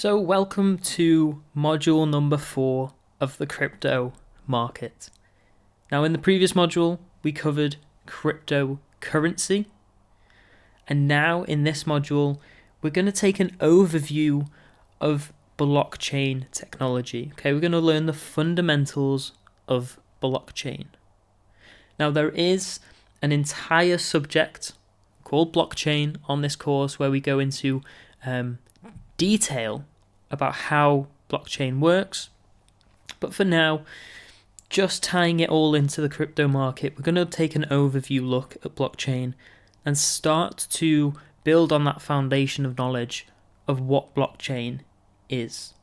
So welcome to module number 4 of the crypto market. Now in the previous module we covered cryptocurrency, and now in this module we're going to take an overview of blockchain technology. Okay, we're going to learn the fundamentals of blockchain. Now there is an entire subject called blockchain on this course where we go into detail about how blockchain works, but for now, just tying it all into the crypto market, we're going to take an overview look at blockchain and start to build on that foundation of knowledge of what blockchain is.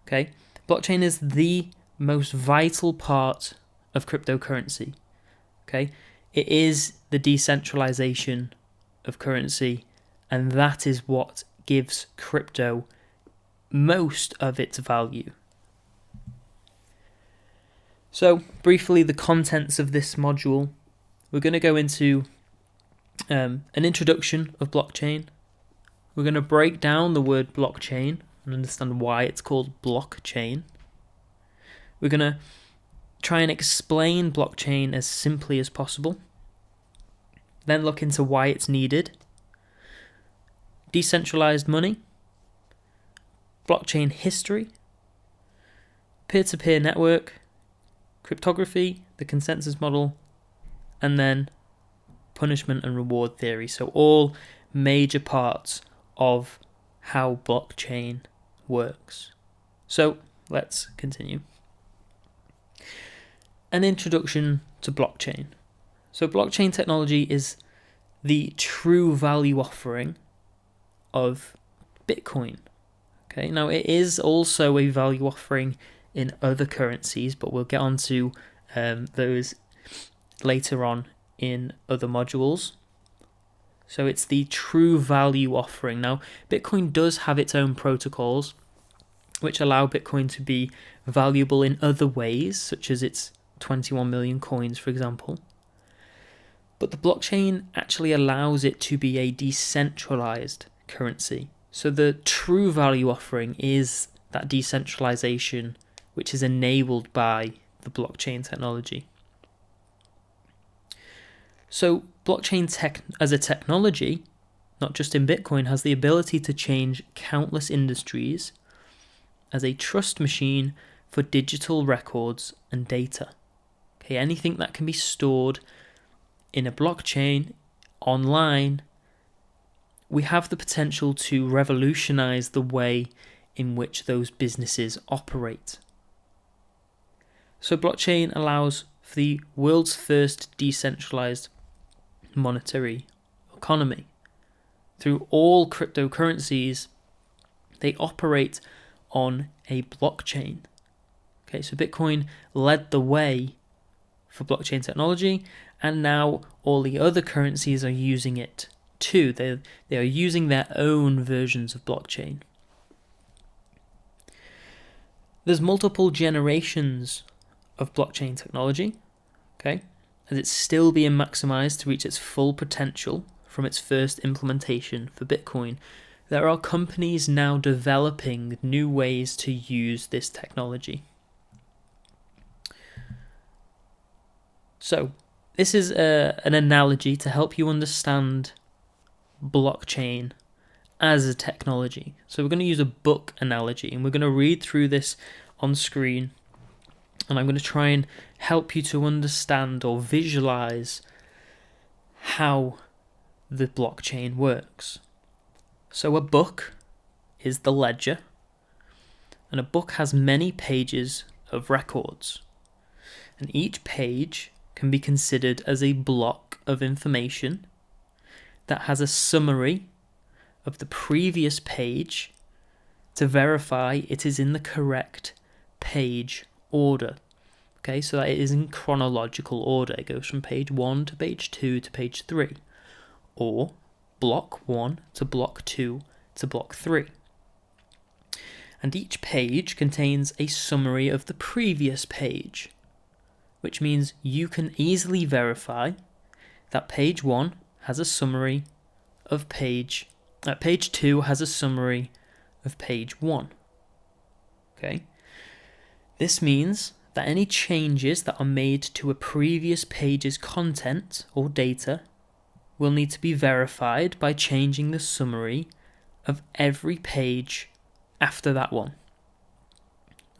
Okay, blockchain is the most vital part of cryptocurrency. Okay, it is the decentralization of currency, and that is what gives crypto most of its value. So, briefly, the contents of this module. We're going to go into an introduction of blockchain. We're going to break down the word blockchain and understand why it's called blockchain. We're going to try and explain blockchain as simply as possible. Then look into why it's needed. Decentralized money, blockchain history, peer-to-peer network, cryptography, the consensus model, and then punishment and reward theory. So all major parts of how blockchain works. So let's continue. An introduction to blockchain. So blockchain technology is the true value offering of Bitcoin. Okay, now it is also a value offering in other currencies, but we'll get onto those later on in other modules. So it's the true value offering. Now, Bitcoin does have its own protocols, which allow Bitcoin to be valuable in other ways, such as its 21 million coins, for example. But the blockchain actually allows it to be a decentralized currency. So the true value offering is that decentralization, which is enabled by the blockchain technology. So blockchain tech as a technology, not just in Bitcoin, has the ability to change countless industries as a trust machine for digital records and data. Okay, anything that can be stored in a blockchain online, we have the potential to revolutionize the way in which those businesses operate. So blockchain allows for the world's first decentralized monetary economy. Through all cryptocurrencies, they operate on a blockchain. Okay, so Bitcoin led the way for blockchain technology, and now all the other currencies are using it too. They are using their own versions of blockchain. There's multiple generations of blockchain technology, okay, as it's still being maximized to reach its full potential from its first implementation for Bitcoin. There are companies now developing new ways to use this technology. So, this is an analogy to help you understand blockchain as a technology. So we're going to use a book analogy, and we're going to read through this on screen, and I'm going to try and help you to understand or visualize how the blockchain works. So a book is the ledger, and a book has many pages of records, and each page can be considered as a block of information that has a summary of the previous page to verify it is in the correct page order. Okay, so that it is in chronological order. It goes from page 1 to page 2 to page 3, or block 1 to block 2 to block 3. And each page contains a summary of the previous page, which means you can easily verify that page 1 has a summary of page 2 has a summary of page 1. Okay? This means that any changes that are made to a previous page's content or data will need to be verified by changing the summary of every page after that one.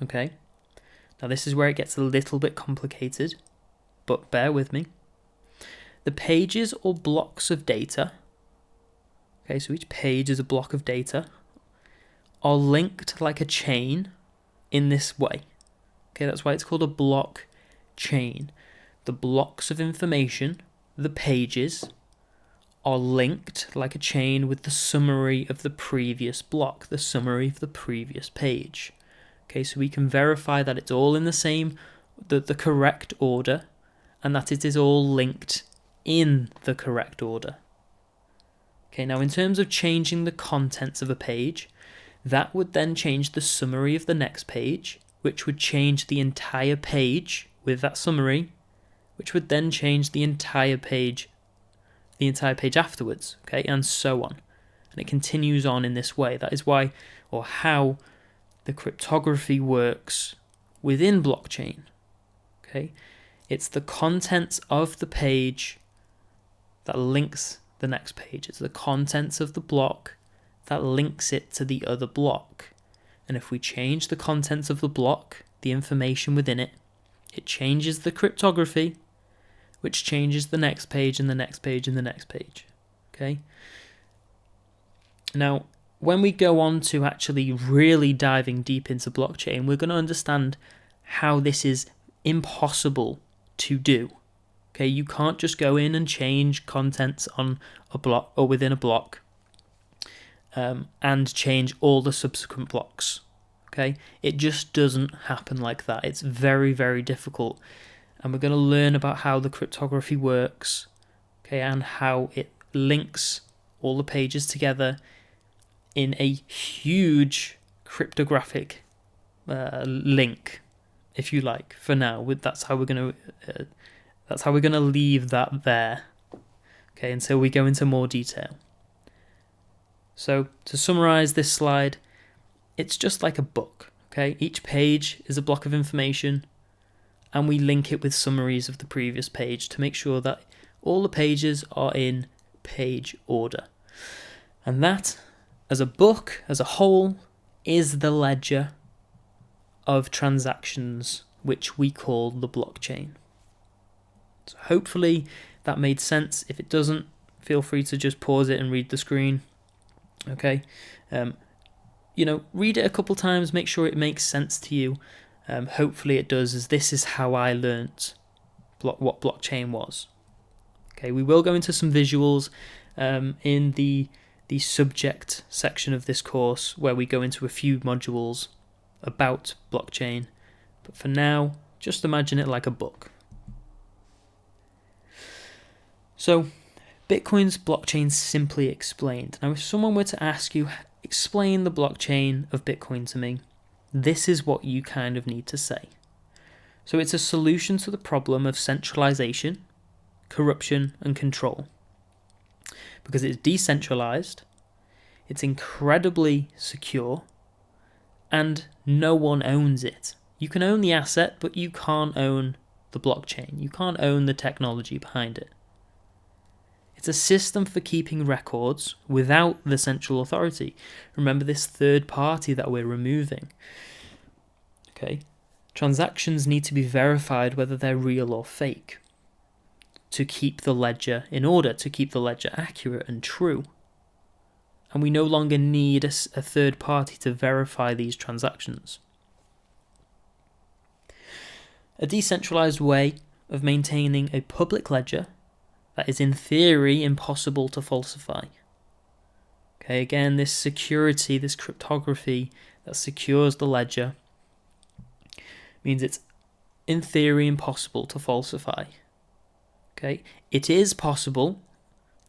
Okay? Now this is where it gets a little bit complicated, but bear with me. The pages or blocks of data, okay, so each page is a block of data, are linked like a chain in this way. Okay, that's why it's called a block chain. The blocks of information, the pages, are linked like a chain with the summary of the previous block, the summary of the previous page. Okay, so we can verify that it's all in the same, the correct order, and that it is all linked in the correct order. Okay, now in terms of changing the contents of a page, that would then change the summary of the next page, which would change the entire page with that summary, which would then change the entire page afterwards, okay, and so on. And it continues on in this way. That is why, or how, the cryptography works within blockchain. Okay, it's the contents of the page that links the next page. It's the contents of the block that links it to the other block. And if we change the contents of the block, the information within it, it changes the cryptography, which changes the next page and the next page and the next page. Okay? Now, when we go on to actually really diving deep into blockchain, we're going to understand how this is impossible to do. Okay, you can't just go in and change contents on a block or within a block and change all the subsequent blocks. Okay, it just doesn't happen like that. It's very, very difficult. And we're going to learn about how the cryptography works, okay, and how it links all the pages together in a huge cryptographic link, if you like. For now, that's how we're going to leave that there, okay, until we go into more detail. So to summarize this slide, it's just like a book, okay? Each page is a block of information, and we link it with summaries of the previous page to make sure that all the pages are in page order. And that, as a book, as a whole, is the ledger of transactions which we call the blockchain. So hopefully that made sense. If it doesn't, feel free to just pause it and read the screen. Okay, read it a couple times, make sure it makes sense to you. Hopefully it does, as this is how I learnt what blockchain was. Okay, we will go into some visuals in the subject section of this course, where we go into a few modules about blockchain. But for now, just imagine it like a book. So, Bitcoin's blockchain simply explained. Now, if someone were to ask you, explain the blockchain of Bitcoin to me, this is what you kind of need to say. So it's a solution to the problem of centralization, corruption, and control. Because it's decentralized, it's incredibly secure, and no one owns it. You can own the asset, but you can't own the blockchain. You can't own the technology behind it. It's a system for keeping records without the central authority. Remember this third party that we're removing. Okay, transactions need to be verified whether they're real or fake to keep the ledger in order, to keep the ledger accurate and true. And we no longer need a third party to verify these transactions. A decentralized way of maintaining a public ledger that is in theory impossible to falsify. Okay, again, this security, this cryptography that secures the ledger means it's in theory impossible to falsify. Okay, it is possible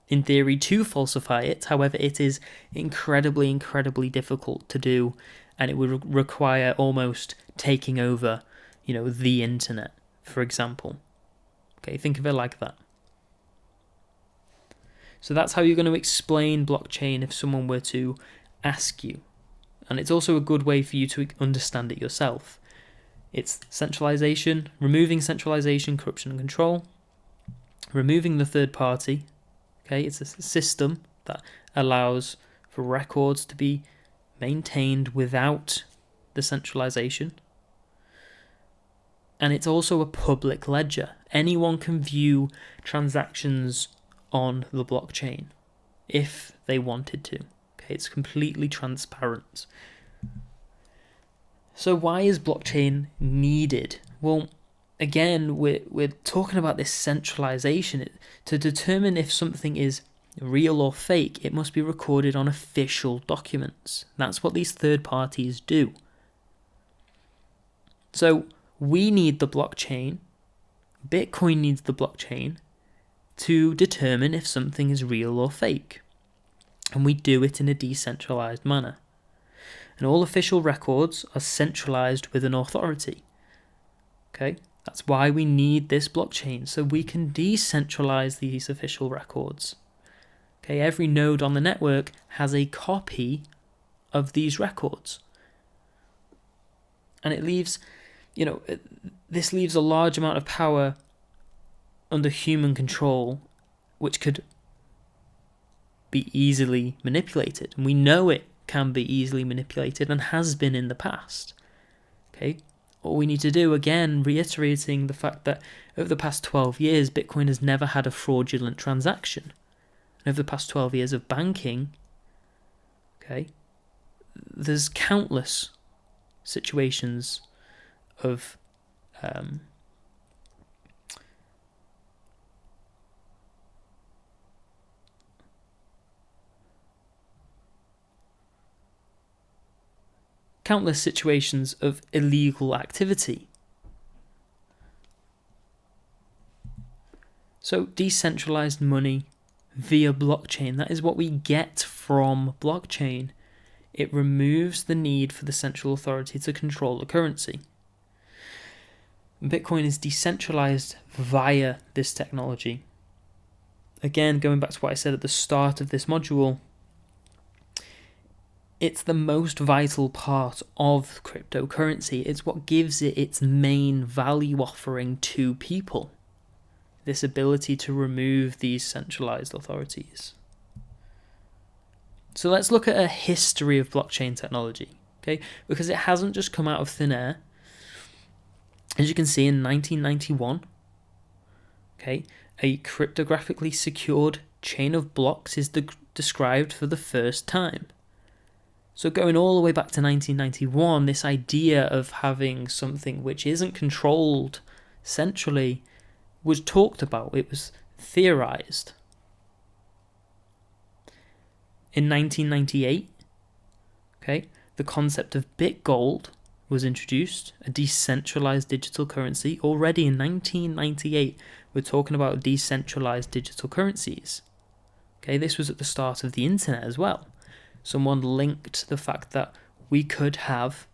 in theory to falsify it, however it is incredibly, incredibly difficult to do, and it would require almost taking over, the internet, for example. Okay, think of it like that. So that's how you're going to explain blockchain if someone were to ask you and it's also a good way for you to understand it yourself. It's centralization, removing centralization, corruption and control, removing the third party. Okay, it's a system that allows for records to be maintained without the centralization. And it's also a public ledger. Anyone can view transactions on the blockchain if they wanted to. Okay, it's completely transparent. So why is blockchain needed? Well, again, we're talking about this centralization. To determine if something is real or fake, it must be recorded on official documents. That's what these third parties do. So we need the blockchain, Bitcoin needs the blockchain to determine if something is real or fake. And we do it in a decentralized manner. And all official records are centralized with an authority. Okay, that's why we need this blockchain, so we can decentralize these official records. Okay, every node on the network has a copy of these records. And it leaves, this leaves a large amount of power under human control, which could be easily manipulated. And we know it can be easily manipulated and has been in the past. Okay, all we need to do, again, reiterating the fact that over the past 12 years, Bitcoin has never had a fraudulent transaction. And over the past 12 years of banking, okay, there's countless situations of illegal activity. So decentralized money via blockchain, that is what we get from blockchain. It removes the need for the central authority to control the currency. Bitcoin is decentralized via this technology. Again, going back to what I said at the start of this module, it's the most vital part of cryptocurrency. It's what gives it its main value offering to people. This ability to remove these centralized authorities. So let's look at a history of blockchain technology, okay? Because it hasn't just come out of thin air. As you can see, in 1991, okay, a cryptographically secured chain of blocks is described for the first time. So going all the way back to 1991, this idea of having something which isn't controlled centrally was talked about. It was theorized. In 1998, okay, the concept of BitGold was introduced, a decentralized digital currency. Already in 1998, we're talking about decentralized digital currencies. Okay, this was at the start of the internet as well. Someone linked the fact that we could have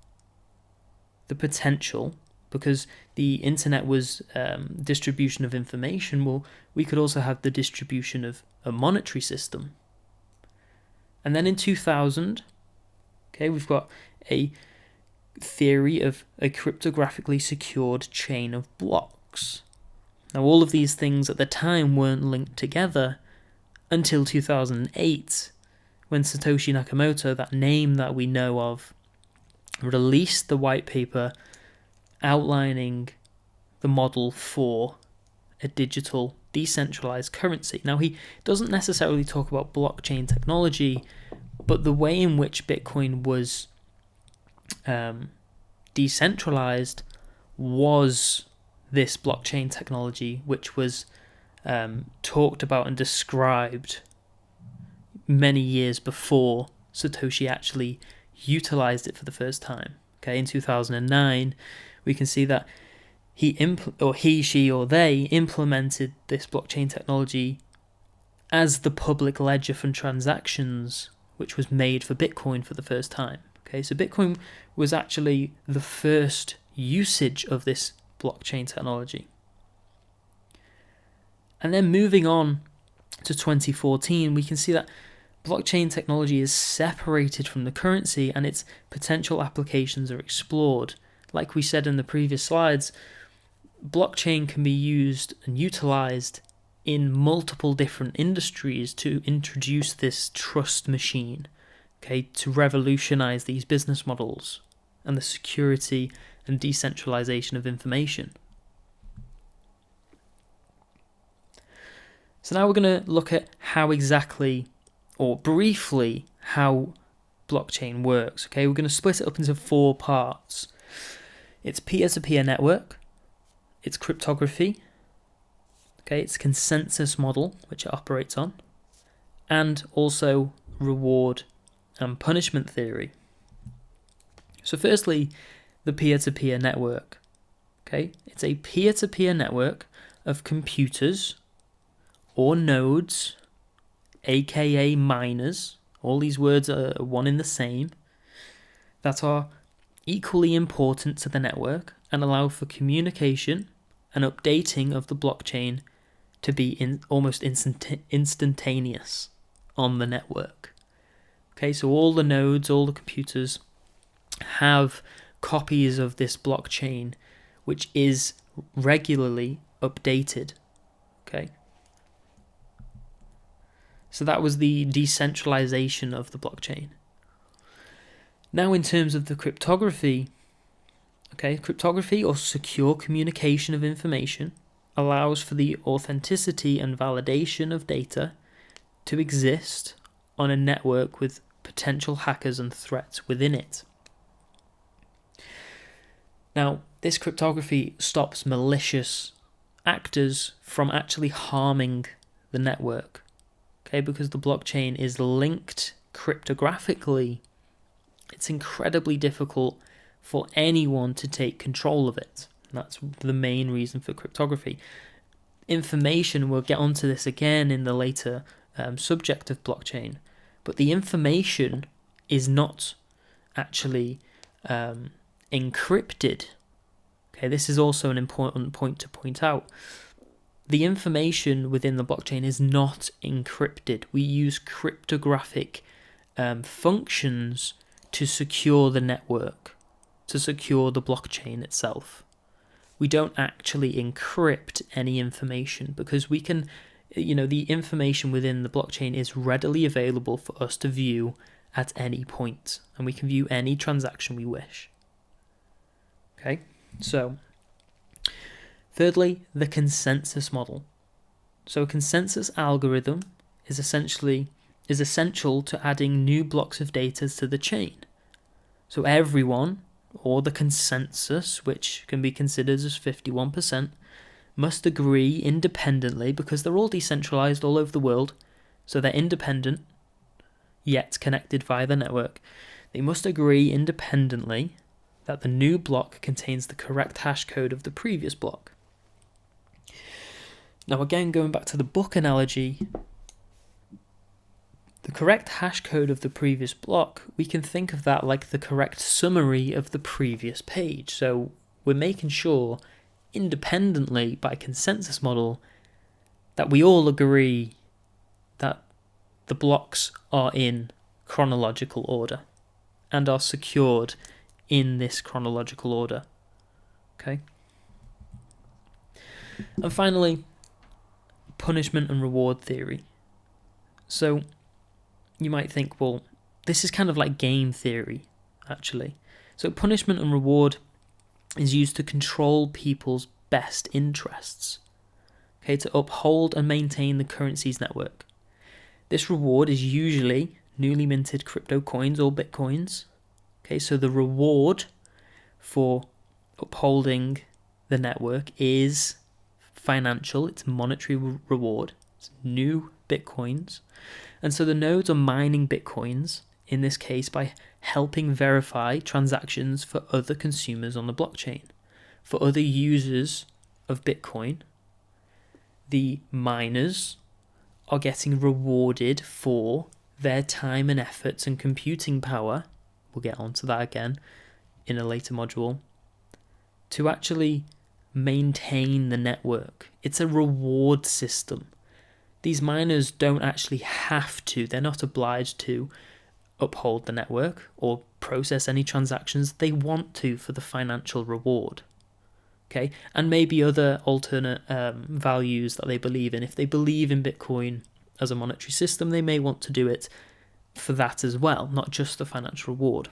the potential, because the internet was distribution of information, well, we could also have the distribution of a monetary system. And then in 2000, okay, we've got a theory of a cryptographically secured chain of blocks. Now, all of these things at the time weren't linked together until 2008, when Satoshi Nakamoto, that name that we know of, released the white paper outlining the model for a digital decentralized currency. Now, he doesn't necessarily talk about blockchain technology, but the way in which Bitcoin was decentralized was this blockchain technology, which was talked about and described many years before Satoshi actually utilized it for the first time. Okay, in 2009, we can see that he, she, or they implemented this blockchain technology as the public ledger for transactions, which was made for Bitcoin for the first time. Okay, so Bitcoin was actually the first usage of this blockchain technology. And then moving on to 2014, we can see that blockchain technology is separated from the currency and its potential applications are explored. Like we said in the previous slides, blockchain can be used and utilized in multiple different industries to introduce this trust machine, okay, to revolutionize these business models and the security and decentralization of information. So now we're going to look at how exactly, or briefly, how blockchain works. Okay, we're going to split it up into 4 parts. It's peer-to-peer network, it's cryptography, okay, it's consensus model, which it operates on, and also reward and punishment theory. So firstly, the peer-to-peer network. Okay, it's a peer-to-peer network of computers or nodes, aka miners, all these words are one in the same, that are equally important to the network and allow for communication and updating of the blockchain to be almost instantaneous on the network. Okay, so all the nodes, all the computers have copies of this blockchain which is regularly updated. Okay. So that was the decentralization of the blockchain. Now in terms of the cryptography, okay, cryptography or secure communication of information allows for the authenticity and validation of data to exist on a network with potential hackers and threats within it. Now, this cryptography stops malicious actors from actually harming the network. Okay, because the blockchain is linked cryptographically, it's incredibly difficult for anyone to take control of it. That's the main reason for cryptography. Information, we'll get onto this again in the later subject of blockchain, but the information is not actually encrypted. Okay, this is also an important point to point out. The information within the blockchain is not encrypted. We use cryptographic functions to secure the network, to secure the blockchain itself. We don't actually encrypt any information because we can, the information within the blockchain is readily available for us to view at any point, and we can view any transaction we wish. Okay, so thirdly, the consensus model. So a consensus algorithm is essential to adding new blocks of data to the chain. So everyone, or the consensus, which can be considered as 51%, must agree independently, because they're all decentralized all over the world, so they're independent, yet connected via the network. They must agree independently that the new block contains the correct hash code of the previous block. Now again, going back to the book analogy, the correct hash code of the previous block, we can think of that like the correct summary of the previous page. So we're making sure independently by consensus model that we all agree that the blocks are in chronological order and are secured in this chronological order. Okay. And finally, punishment and reward theory. So you might think, well, this is kind of like game theory, actually. So punishment and reward is used to control people's best interests, okay, to uphold and maintain the currencies network. This reward is usually newly minted crypto coins or bitcoins. Okay, so the reward for upholding the network is financial, it's monetary reward, it's new bitcoins. And so the nodes are mining bitcoins, in this case by helping verify transactions for other consumers on the blockchain. For other users of Bitcoin, the miners are getting rewarded for their time and efforts and computing power, we'll get onto that again in a later module, to actually maintain the network. It's a reward system these miners don't actually have to, they're not obliged to uphold the network or process any transactions. They want to for the financial reward. Okay, and maybe other alternate values that they believe in. If they believe in Bitcoin as a monetary system, they may want to do it for that as well, not just the financial reward.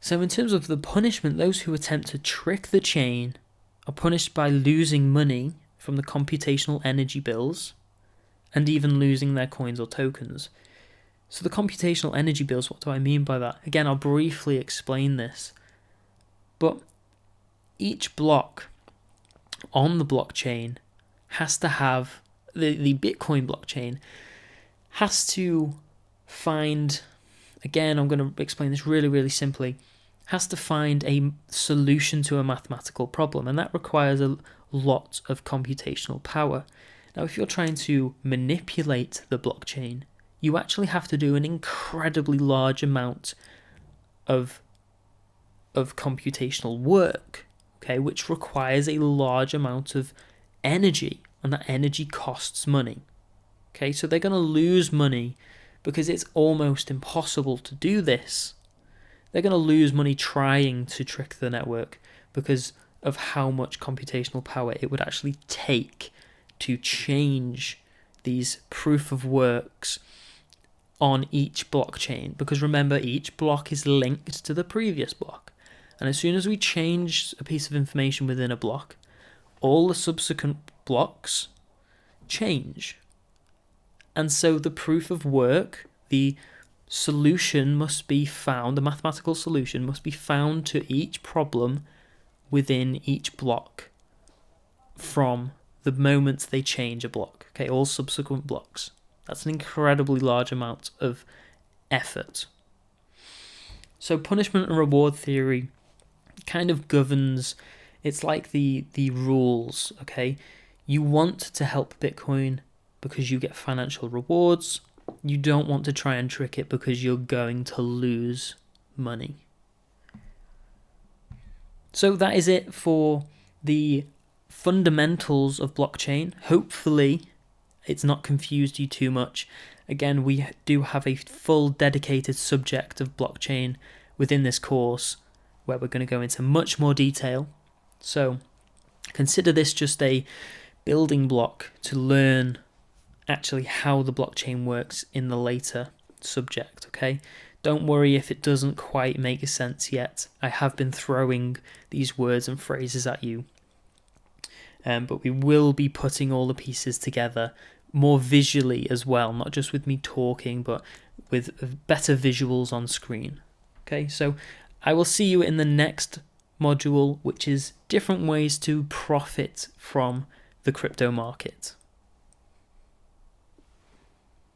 So in terms of the punishment, those who attempt to trick the chain are punished by losing money from the computational energy bills and even losing their coins or tokens. So the computational energy bills, what do I mean by that? Again, I'll briefly explain this. But each block on the blockchain has to have, the Bitcoin blockchain has to find, again, I'm going to explain this really, really simply, has to find a solution to a mathematical problem, and that requires a lot of computational power. Now, if you're trying to manipulate the blockchain, you actually have to do an incredibly large amount of computational work, okay, which requires a large amount of energy, and that energy costs money. Okay, so they're going to lose money because it's almost impossible to do this. They're going to lose money trying to trick the network because of how much computational power it would actually take to change these proof of works on each blockchain. Because remember, each block is linked to the previous block. And as soon as we change a piece of information within a block, all the subsequent blocks change. And so the proof of work, the solution must be found, the mathematical solution must be found to each problem within each block from the moment they change a block. Okay, all subsequent blocks. That's an incredibly large amount of effort. So punishment and reward theory kind of governs, it's like the rules, okay? You want to help Bitcoin because you get financial rewards. You don't want to try and trick it because you're going to lose money. So that is it for the fundamentals of blockchain. Hopefully it's not confused you too much. Again, we do have a full dedicated subject of blockchain within this course where we're going to go into much more detail. So consider this just a building block to learn actually how the blockchain works in the later subject, okay? Don't worry if it doesn't quite make sense yet. I have been throwing these words and phrases at you. But we will be putting all the pieces together more visually as well, not just with me talking, but with better visuals on screen. Okay, so I will see you in the next module, which is different ways to profit from the crypto market.